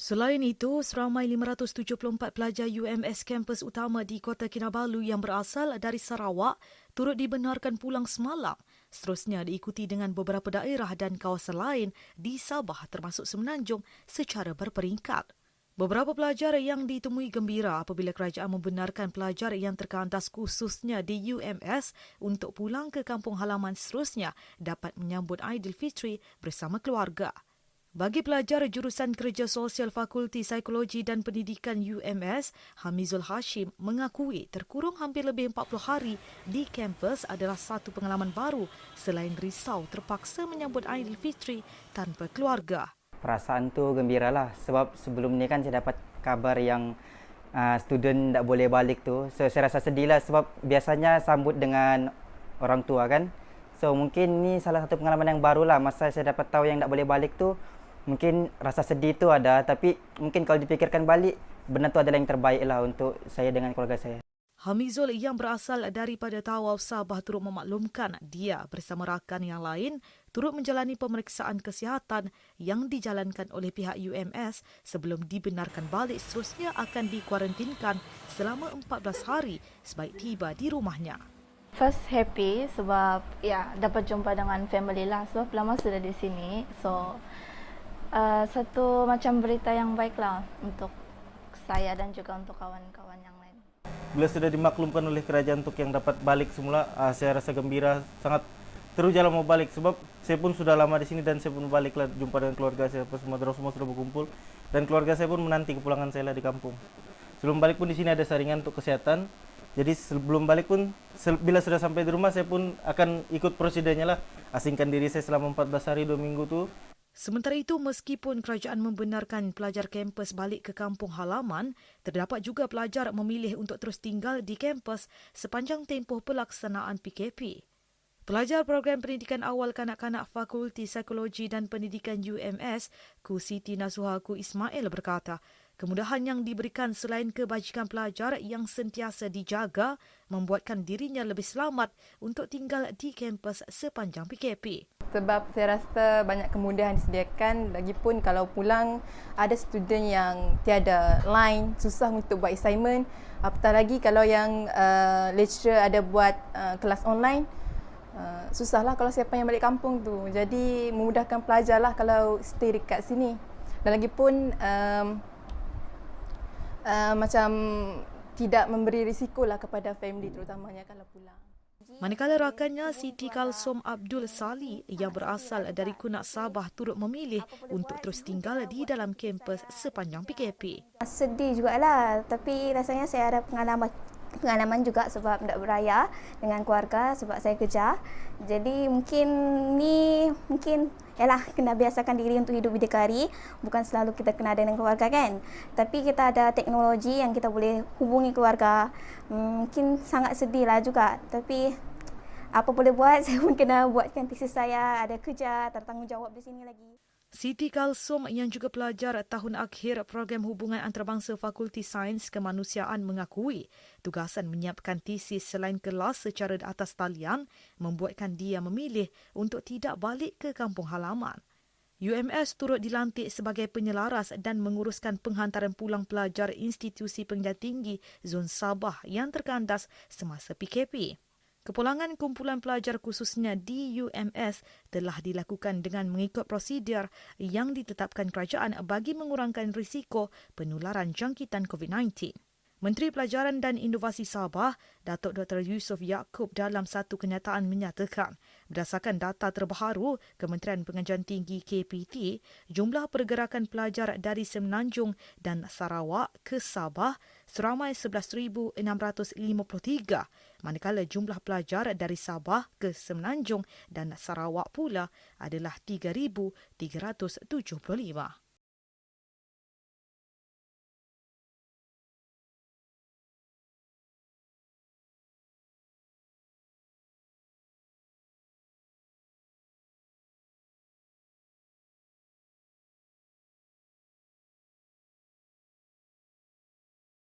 Selain itu, seramai 574 pelajar UMS kampus utama di Kota Kinabalu yang berasal dari Sarawak turut dibenarkan pulang semalam. Seterusnya diikuti dengan beberapa daerah dan kawasan lain di Sabah termasuk Semenanjung secara berperingkat. Beberapa pelajar yang ditemui gembira apabila kerajaan membenarkan pelajar yang terkandas khususnya di UMS untuk pulang ke kampung halaman seterusnya dapat menyambut Aidilfitri bersama keluarga. Bagi pelajar jurusan Kerja Sosial Fakulti Psikologi dan Pendidikan UMS, Hamizul Hashim mengakui terkurung hampir lebih 40 hari di kampus adalah satu pengalaman baru selain risau terpaksa menyambut Aidilfitri tanpa keluarga. Perasaan tu gembiralah sebab sebelum ni kan saya dapat kabar yang student tak boleh balik tu. So saya rasa sedih lah sebab biasanya sambut dengan orang tua kan. So mungkin ni salah satu pengalaman yang baru lah masa saya dapat tahu yang tak boleh balik tu. Mungkin rasa sedih tu ada, tapi mungkin kalau dipikirkan balik, benda tu adalah yang terbaik lah untuk saya dengan keluarga saya. Hamizul yang berasal daripada Tawau Sabah turut memaklumkan dia bersama rakan yang lain turut menjalani pemeriksaan kesihatan yang dijalankan oleh pihak UMS sebelum dibenarkan balik seterusnya akan dikuarantinkan selama 14 hari sebaik tiba di rumahnya. First happy sebab dapat jumpa dengan family lah sebab lama sudah di sini. So satu macam berita yang baik lah untuk saya dan juga untuk kawan-kawan yang lain. Bila sudah dimaklumkan oleh kerajaan untuk yang dapat balik semula, saya rasa gembira, sangat teruja mau balik sebab saya pun sudah lama di sini dan saya pun baliklah jumpa dengan keluarga saya, semua sudah berkumpul dan keluarga saya pun menanti kepulangan saya lah di kampung. Sebelum balik pun di sini ada saringan untuk kesehatan. Jadi sebelum balik pun, bila sudah sampai di rumah saya pun akan ikut prosedurnya lah, asingkan diri saya selama 14 hari 2 minggu tu. Sementara itu, meskipun kerajaan membenarkan pelajar kampus balik ke kampung halaman, terdapat juga pelajar memilih untuk terus tinggal di kampus sepanjang tempoh pelaksanaan PKP. Pelajar program pendidikan awal kanak-kanak Fakulti Psikologi dan Pendidikan UMS, Ku Siti Nasuha Ku Ismail berkata, kemudahan yang diberikan selain kebajikan pelajar yang sentiasa dijaga membuatkan dirinya lebih selamat untuk tinggal di kampus sepanjang PKP. Sebab saya rasa banyak kemudahan disediakan, lagipun kalau pulang ada student yang tiada line, susah untuk buat assignment. Apatah lagi kalau yang lecturer ada buat kelas online, susahlah kalau siapa yang balik kampung tu. Jadi memudahkan pelajar lah kalau stay dekat sini. Dan lagipun macam tidak memberi risiko lah kepada family terutamanya kalau pulang. Manakala rakannya Siti Kalsom Abdul Sali yang berasal dari Kunak Sabah turut memilih untuk terus tinggal di dalam kampus sepanjang PKP. Sedih jugalah, tapi rasanya saya ada pengalaman juga sebab nak beraya dengan keluarga sebab saya kerja. Jadi mungkin kena biasakan diri untuk hidup berdikari, bukan selalu kita kena ada dengan keluarga kan. Tapi kita ada teknologi yang kita boleh hubungi keluarga. Mungkin sangat sedih lah juga, tapi apa boleh buat, saya pun kena buatkan tesis saya, ada kerja, tertanggungjawab di sini lagi. Siti Kalsom yang juga pelajar tahun akhir program hubungan antarabangsa Fakulti Sains Kemanusiaan mengakui tugasan menyiapkan tesis selain kelas secara atas talian membuatkan dia memilih untuk tidak balik ke kampung halaman. UMS turut dilantik sebagai penyelaras dan menguruskan penghantaran pulang pelajar institusi pendidikan tinggi Zon Sabah yang terkandas semasa PKP. Kepulangan kumpulan pelajar khususnya di UMS telah dilakukan dengan mengikut prosedur yang ditetapkan kerajaan bagi mengurangkan risiko penularan jangkitan COVID-19. Menteri Pelajaran dan Inovasi Sabah, Datuk Dr. Yusof Yaakob dalam satu kenyataan menyatakan, berdasarkan data terbaru Kementerian Pengajian Tinggi KPT, jumlah pergerakan pelajar dari Semenanjung dan Sarawak ke Sabah seramai 11,653, manakala jumlah pelajar dari Sabah ke Semenanjung dan Sarawak pula adalah 3,375.